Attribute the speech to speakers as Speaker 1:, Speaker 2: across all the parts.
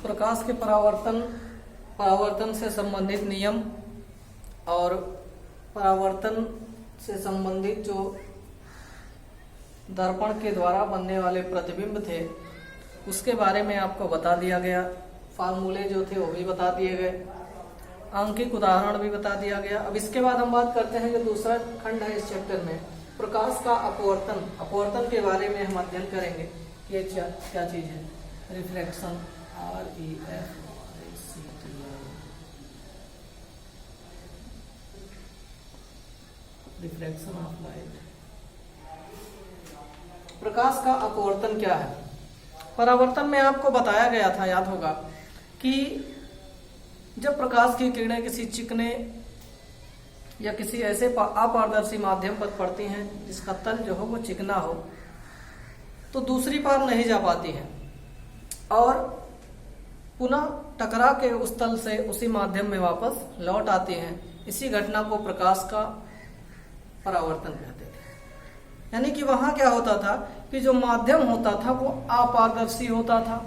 Speaker 1: प्रकाश के परावर्तन से संबंधित नियम और परावर्तन से संबंधित जो दर्पण के द्वारा बनने वाले प्रतिबिंब थे उसके बारे में आपको बता दिया गया। फार्मूले जो थे वो भी बता दिए गए, अंकित उदाहरण भी बता दिया गया। अब इसके बाद हम बात करते हैं जो दूसरा खंड है इस चैप्टर में, प्रकाश का अपवर्तन। अपवर्तन के बारे में हम अध्ययन करेंगे कि ये क्या चीज है। Reflection, reflection of light. प्रकाश का अपवर्तन क्या है? परावर्तन में आपको बताया गया था, याद होगा, कि जब प्रकाश की किरणें किसी चिकने या किसी ऐसे अपारदर्शी माध्यम पर पड़ती हैं जिसका तल जो हो वो चिकना हो, तो दूसरी पार नहीं जा पाती हैं और पुनः टकरा के उस तल से उसी माध्यम में वापस लौट आती हैं। इसी घटना को प्रकाश का परावर्तन कहते थे। यानी कि वहां क्या होता था कि जो माध्यम होता था वो अपारदर्शी होता था।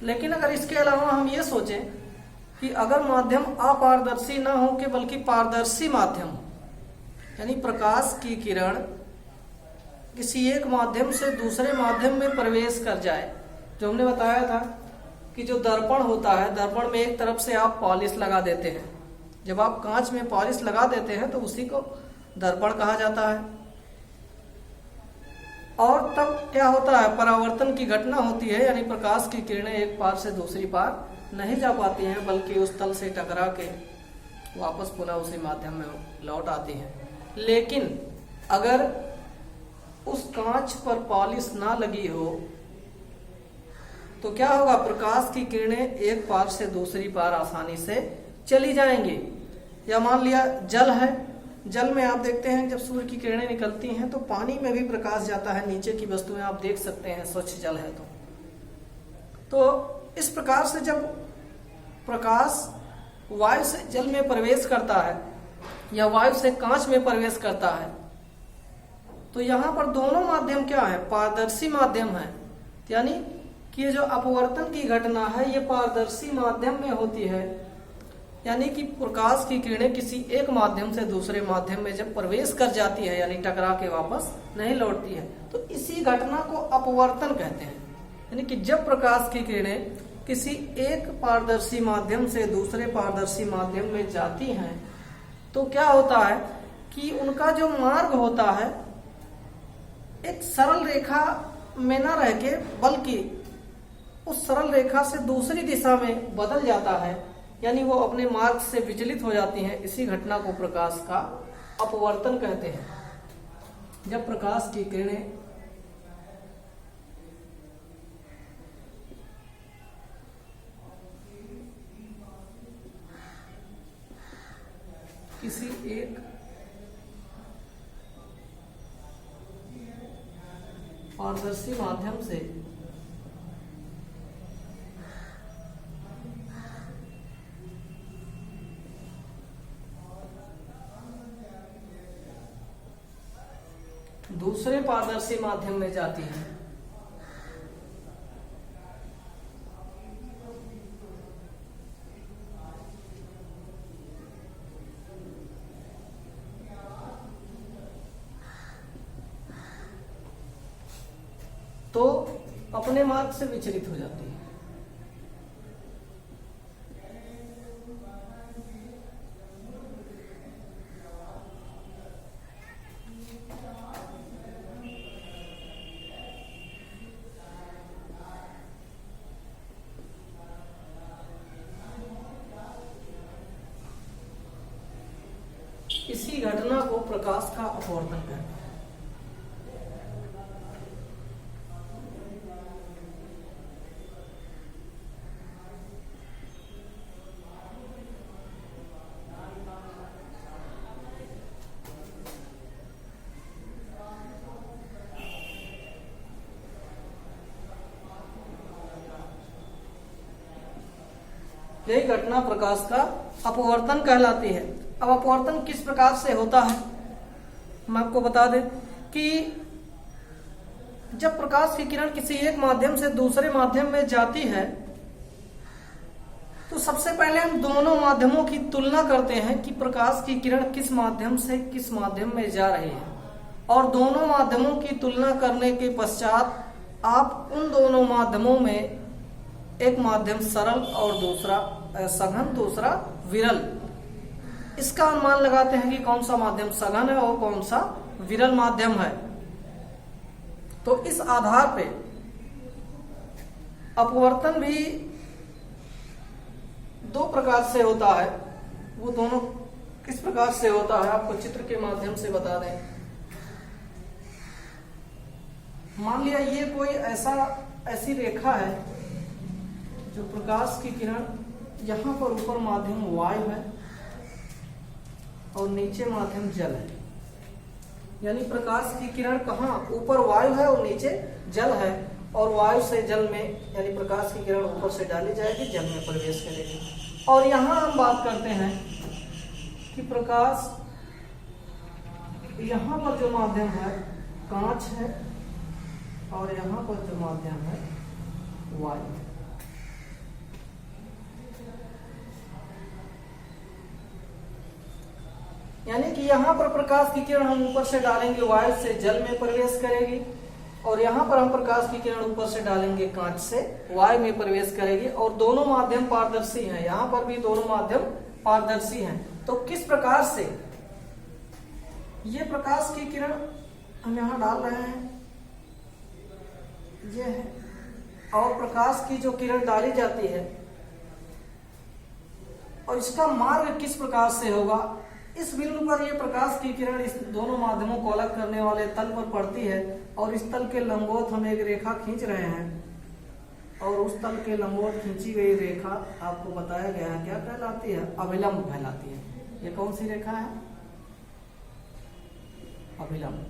Speaker 1: लेकिन अगर इसके अलावा हम ये सोचें कि अगर माध्यम अपारदर्शी ना हो के बल्कि पारदर्शी माध्यम हो, यानी प्रकाश की किरण किसी एक माध्यम से दूसरे माध्यम में प्रवेश कर जाए, जो हमने बताया था कि जो दर्पण होता है, दर्पण में एक तरफ से आप पॉलिश लगा देते हैं। जब आप कांच में पॉलिश लगा देते हैं तो उसी को दर्पण कहा जाता है। और तब क्या होता है, परावर्तन की घटना होती है, यानी प्रकाश की किरणें एक पार से दूसरी पार नहीं जा पाती हैं बल्कि उस तल से टकरा के वापस पुनः उसी माध्यम में लौट आती हैं। लेकिन अगर उस कांच पर पॉलिश ना लगी हो तो क्या होगा, प्रकाश की किरणें एक पार से दूसरी पार आसानी से चली जाएंगी। या मान लिया जल है, जल में आप देखते हैं जब सूर्य की किरणें निकलती हैं तो पानी में भी प्रकाश जाता है, नीचे की वस्तुएं आप देख सकते हैं, स्वच्छ जल है तो इस प्रकार से जब प्रकाश वायु से जल में प्रवेश करता है या वायु से कांच में प्रवेश करता है तो यहाँ पर दोनों माध्यम क्या है, पारदर्शी माध्यम है। यानी कि ये जो अपवर्तन की घटना है ये पारदर्शी माध्यम में होती है, यानी कि प्रकाश की किरणें किसी एक माध्यम से दूसरे माध्यम में जब प्रवेश कर जाती है यानी टकरा के वापस नहीं लौटती है, तो इसी घटना को अपवर्तन कहते हैं। यानी कि जब प्रकाश की किरणें किसी एक पारदर्शी माध्यम से दूसरे पारदर्शी माध्यम में जाती हैं तो क्या होता है कि उनका जो मार्ग होता है एक सरल रेखा में न रह के बल्कि उस सरल रेखा से दूसरी दिशा में बदल जाता है, यानी वो अपने मार्ग से विचलित हो जाती हैं। इसी घटना को प्रकाश का अपवर्तन कहते हैं। जब प्रकाश की किरणें किसी एक पारदर्शी माध्यम से दूसरे पारदर्शी माध्यम में जाती है तो अपने मार्ग से विचलित हो जाती है। इसी घटना को प्रकाश का अपवर्तन कहते हैं। यही घटना प्रकाश का अपवर्तन कहलाती है। अब अपवर्तन किस प्रकार से होता है हम आपको बता दें कि जब प्रकाश की किरण किसी एक माध्यम से दूसरे माध्यम में जाती है तो सबसे पहले हम दोनों माध्यमों की तुलना करते हैं कि प्रकाश की किरण किस माध्यम से किस माध्यम में जा रही है, और दोनों माध्यमों की तुलना करने के पश्चात आप उन दोनों माध्यमों में एक माध्यम सरल और दूसरा सघन, दूसरा विरल, इसका अनुमान लगाते हैं कि कौन सा माध्यम सघन है और कौन सा विरल माध्यम है। तो इस आधार पे अपवर्तन भी दो प्रकार से होता है। वो दोनों किस प्रकार से होता है आपको चित्र के माध्यम से बता दें। मान लिया ये कोई ऐसी रेखा है जो प्रकाश की किरण यहां पर ऊपर माध्यम वायु है और नीचे माध्यम जल है, यानी प्रकाश की किरण कहाँ ऊपर वायु है और नीचे जल है, और वायु से जल में यानी प्रकाश की किरण ऊपर से डाली जाएगी, जल में प्रवेश करेगी। और यहां हम बात करते हैं कि प्रकाश यहां पर जो माध्यम है कांच है और यहां पर जो माध्यम है वायु। यानी कि यहां पर प्रकाश की किरण हम ऊपर से डालेंगे, वायु से जल में प्रवेश करेगी, और यहां पर हम प्रकाश की किरण ऊपर से डालेंगे, कांच से वायु में प्रवेश करेगी, और दोनों माध्यम पारदर्शी हैं। यहां पर भी दोनों माध्यम पारदर्शी हैं। तो किस प्रकार से ये प्रकाश की किरण हम यहां डाल रहे हैं, ये है, और प्रकाश की जो किरण डाली जाती है और इसका मार्ग किस प्रकार से होगा। इस बिंदु पर ये प्रकाश की किरण इस दोनों माध्यमों को अलग करने वाले तल पर पड़ती है, और इस तल के लंबवत हम एक रेखा खींच रहे हैं, और उस तल के लंबवत खींची गई रेखा आपको बताया गया है क्या कहलाती है, अभिलंब कहलाती है। ये कौन सी रेखा है, अभिलंब।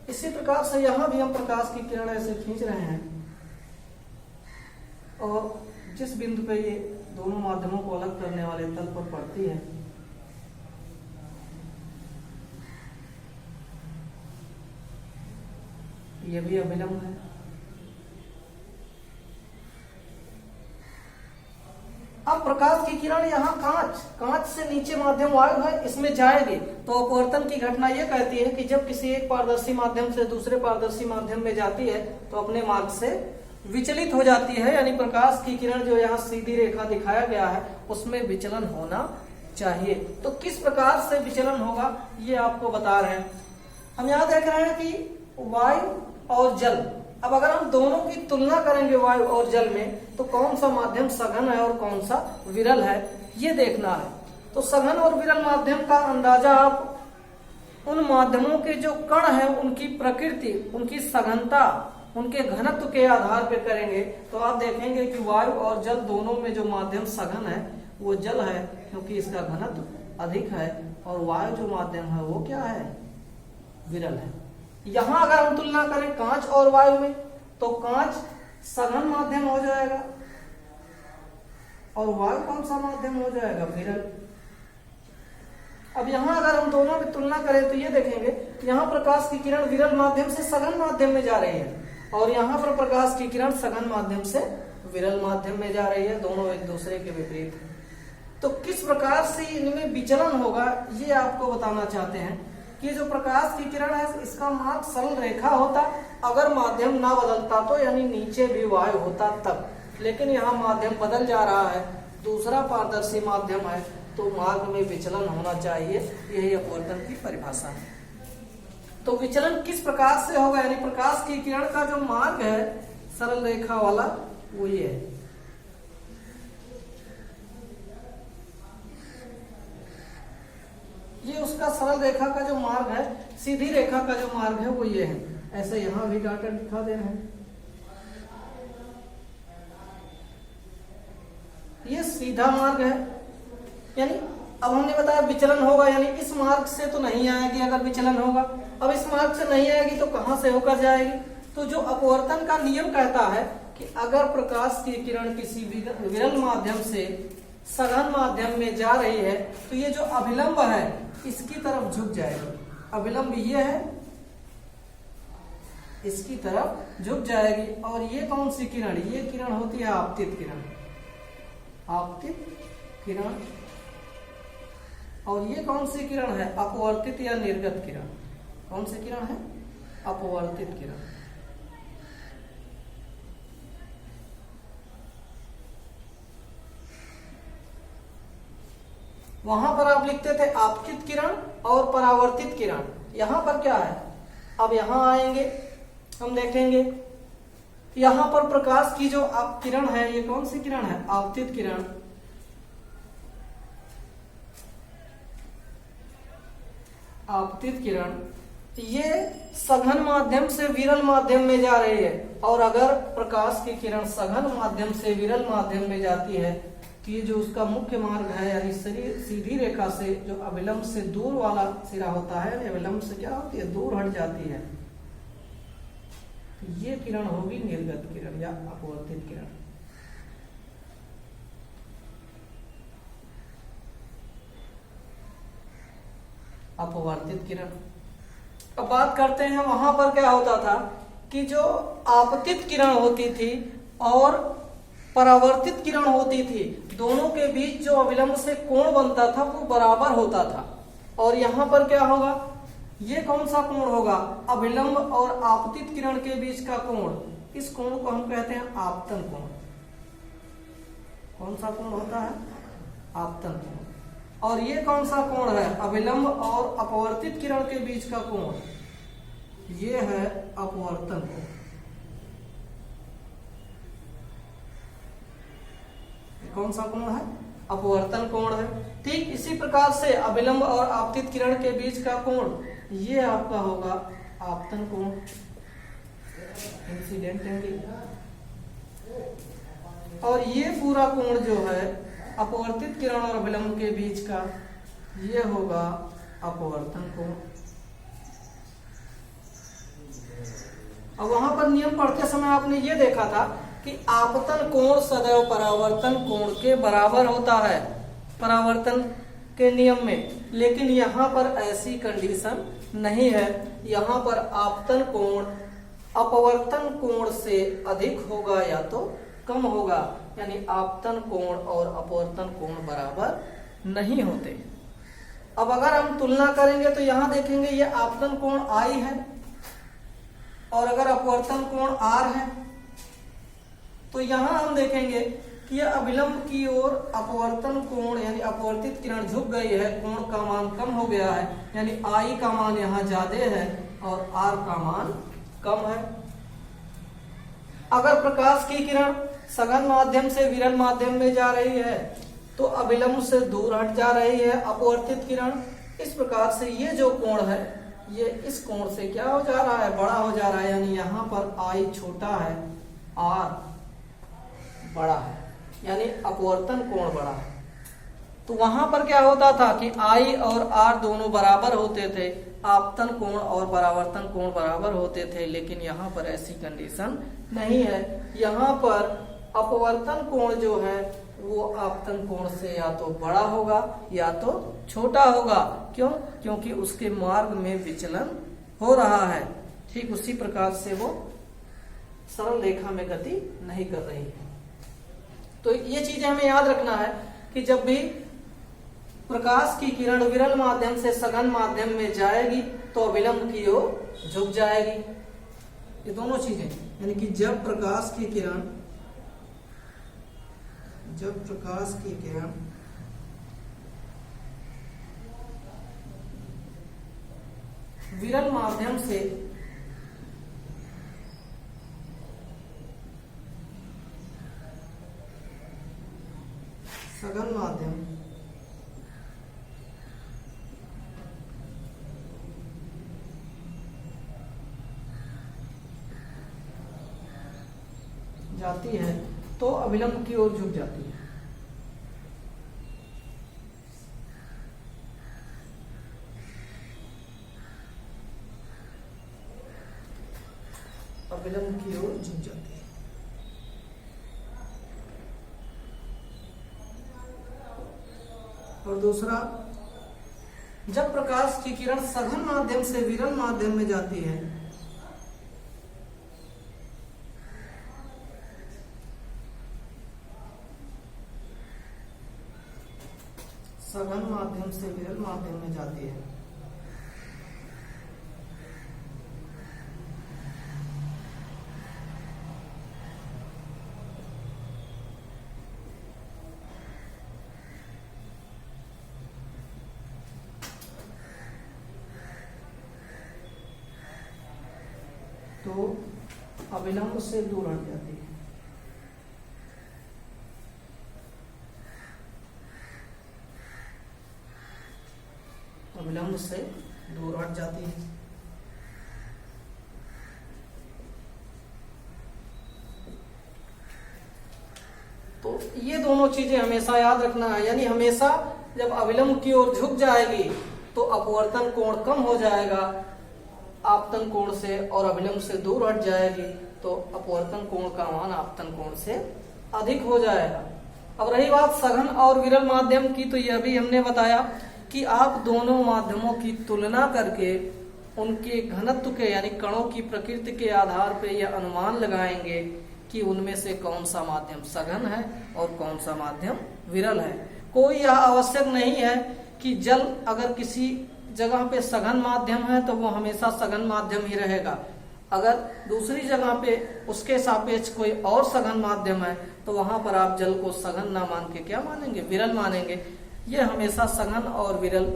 Speaker 1: इसी प्रकार से यहां भी हम प्रकाश की किरण ऐसे खींच रहे हैं, और जिस बिंदु पे ये दोनों माध्यमों को अलग करने वाले तल पर पड़ती है, ये भी अभिलंब है। अब प्रकाश की किरण यहाँ कांच से नीचे माध्यम वायु है, इसमें जाएगी, तो अपवर्तन की घटना यह कहती है कि जब किसी एक पारदर्शी माध्यम से दूसरे पारदर्शी माध्यम में जाती है तो अपने मार्ग से विचलित हो जाती है, यानी प्रकाश की किरण जो यहाँ सीधी रेखा दिखाया गया है उसमें विचलन होना चाहिए। तो किस प्रकार से विचलन होगा ये आपको बता रहे हैं। हम यहाँ देख रहे हैं कि वायु और जल, अब अगर हम दोनों की तुलना करेंगे वायु और जल में, तो कौन सा माध्यम सघन है और कौन सा विरल है ये देखना है। तो सघन और विरल माध्यम का अंदाजा आप उन माध्यमों के जो कण है उनकी प्रकृति, उनकी सघनता, उनके घनत्व के आधार पर करेंगे। तो आप देखेंगे कि वायु और जल दोनों में जो माध्यम सघन है वो जल है, क्योंकि इसका घनत्व अधिक है, और वायु जो माध्यम है वो क्या है, विरल है। यहां अगर हम तुलना करें कांच और वायु में, तो कांच सघन माध्यम हो जाएगा और वायु कौन सा माध्यम हो जाएगा, विरल। अब यहां अगर हम दोनों की तुलना करें तो ये देखेंगे यहां प्रकाश की किरण विरल माध्यम से सघन माध्यम में जा रही है, और यहां पर प्रकाश की किरण सघन माध्यम से विरल माध्यम में जा रही है, दोनों एक दूसरे के विपरीत है। तो किस प्रकार से इनमें विचलन होगा ये आपको बताना चाहते हैं कि जो प्रकाश की किरण है इसका मार्ग सरल रेखा होता अगर माध्यम ना बदलता, तो यानी नीचे भी वायु होता तब, लेकिन यहाँ माध्यम बदल जा रहा है, दूसरा पारदर्शी माध्यम है, तो मार्ग में विचलन होना चाहिए। यही अपवर्तन की परिभाषा है। तो विचलन किस प्रकार से होगा, यानी प्रकाश की किरण का जो मार्ग है सरल रेखा वाला वो ये है। ये उसका सरल रेखा का जो मार्ग है, सीधी रेखा का जो मार्ग है वो ये है। ऐसे यहां भी डाटा दिखा दे रहे हैं, ये सीधा मार्ग है, यानी अब हमने बताया विचलन होगा, यानी इस मार्ग से तो नहीं आएगी अगर विचलन होगा। अब इस मार्ग से नहीं आएगी तो कहां से होकर जाएगी। तो जो अपवर्तन का नियम कहता है कि अगर प्रकाश की किरण किसी विरल माध्यम से सघन माध्यम में जा रही है तो ये जो अभिलंब है इसकी तरफ झुक जाएगी। अभिलंब ये है इसकी तरफ झुक जाएगी। और ये कौन सी किरण, ये किरण होती है आपतित किरण, आपतित किरण। और ये कौन सी किरण है, अपवर्तित या निर्गत किरण। कौन सी किरण है, अपवर्तित किरण। वहां पर आप लिखते थे आपतित किरण और परावर्तित किरण, यहां पर क्या है, अब यहां आएंगे हम देखेंगे यहां पर प्रकाश की जो आप किरण है, ये कौन सी किरण है, आपतित किरण। आपतित किरण ये सघन माध्यम से विरल माध्यम में जा रही है। और अगर प्रकाश की किरण सघन माध्यम से विरल माध्यम में जाती है कि जो उसका मुख्य मार्ग है, यानी सीधी रेखा से जो अविलंब से दूर वाला सिरा होता है, अविलंब से क्या होती है, दूर हट जाती है, ये किरण होगी निर्गत किरण या अपवर्तित किरण। अपवर्तित किरण। अब बात करते हैं वहां पर क्या होता था कि जो आपतित किरण होती थी और परावर्तित किरण होती थी, दोनों के बीच जो अविलंब से कोण बनता था वो बराबर होता था। और यहां पर क्या होगा, ये कौन सा कोण होगा, अविलंब और आपतित किरण के बीच का कोण, इस कोण को हम कहते हैं आपतन कोण। कौन सा कोण होता है, आपतन कोण। और ये कौन सा कोण है, अविलंब और अपवर्तित किरण के बीच का कोण, ये है अपवर्तन कोण। कौन सा कोण है, अपवर्तन कोण है। ठीक इसी प्रकार से अविलंब और आपतित किरण के बीच का कोण, ये आपका होगा आपतन कोण, इंसिडेंट एंगल। और ये पूरा कोण जो है अपवर्तित किरण और अविलंब के बीच का, ये होगा अपवर्तन कोण। अब वहां पर नियम पढ़ते समय आपने ये देखा था कि आपतन कोण सदैव परावर्तन कोण के बराबर होता है, परावर्तन के नियम में। लेकिन यहाँ पर ऐसी कंडीशन नहीं है, यहाँ पर आपतन कोण अपवर्तन कोण से अधिक होगा या तो कम होगा, यानी आपतन कोण और अपवर्तन कोण बराबर नहीं होते। अब अगर हम तुलना करेंगे तो यहाँ देखेंगे ये आपतन कोण I है और अगर अपवर्तन कोण R है, तो यहाँ हम देखेंगे कि यह अविलंब की ओर अपवर्तन कोण यानी अपवर्तित किरण झुक गई है, कोण का मान कम हो गया है, यानी I का मान यहाँ ज्यादा है और R का मान कम है। अगर प्रकाश की किरण सघन माध्यम से विरल माध्यम में जा रही है तो अविलंब से दूर हट जा रही है अपवर्तित किरण। इस प्रकार से ये जो कोण है ये इस कोण से क्या हो जा रहा है, बड़ा हो जा रहा है, यानी यहाँ पर I छोटा है, R बड़ा है, यानी अपवर्तन कोण बड़ा है। तो वहां पर क्या होता था कि I और R दोनों बराबर होते थे, आपतन कोण और परावर्तन कोण बराबर होते थे। लेकिन यहाँ पर ऐसी कंडीशन नहीं है, यहाँ पर अपवर्तन कोण जो है वो आपतन कोण से या तो बड़ा होगा या तो छोटा होगा। क्यों? क्योंकि उसके मार्ग में विचलन हो रहा है। ठीक उसी प्रकार से वो सरल रेखा में गति नहीं कर रही है। तो ये चीजें हमें याद रखना है कि जब भी प्रकाश की किरण विरल माध्यम से सघन माध्यम में जाएगी तो अविलंब की ओर झुक जाएगी। ये दोनों चीजें, यानी कि जब प्रकाश की किरण विरल माध्यम से सघन माध्यम जाती है तो अविलंब की ओर झुक जाती है। अविलंब की ओर झुक जाती है। और दूसरा, जब प्रकाश की किरण सघन माध्यम से विरल माध्यम में जाती है सघन माध्यम से विरल माध्यम में जाती है। तो अविलंब से दूर हट जाती है। अविलंब से दूर हट जाती है। तो ये दोनों चीजें हमेशा याद रखना है, यानी हमेशा जब अविलंब की ओर झुक जाएगी तो अपवर्तन कोण कम हो जाएगा आपतन कोण से, और अविलंब से दूर हट जाएगी तो अपवर्तन कोण का मान आपतन कोण से अधिक हो जाएगा। अब रही बात सघन और विरल माध्यम की, तो यह भी हमने बताया कि आप दोनों माध्यमों की तुलना करके उनके घनत्व के यानी कणों की प्रकृति के आधार पर यह अनुमान लगाएंगे कि उनमें से कौन सा माध्यम सघन है और कौन सा माध्यम विरल है। कोई यह आवश्यक नहीं है कि जल अगर किसी जगह पे सघन माध्यम है तो वो हमेशा सघन माध्यम ही रहेगा, अगर दूसरी जगह पे उसके सापेक्ष कोई और सघन माध्यम है तो वहां पर आप जल को सघन ना मान के क्या मानेंगे, विरल मानेंगे। ये हमेशा सघन और विरल,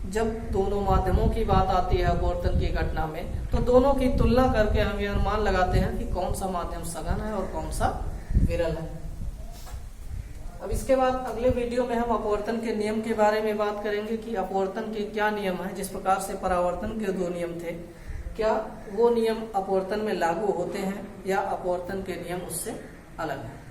Speaker 1: जब दोनों माध्यमों की बात आती है अपवर्तन की घटना में, तो दोनों की तुलना करके हम ये अनुमान लगाते हैं कि कौन सा माध्यम सघन है और कौन सा विरल है। अब इसके बाद अगले वीडियो में हम अपवर्तन के नियम के बारे में बात करेंगे कि अपवर्तन के क्या नियम है। जिस प्रकार से परावर्तन के 2 नियम थे, क्या वो नियम अपवर्तन में लागू होते हैं या अपवर्तन के नियम उससे अलग है।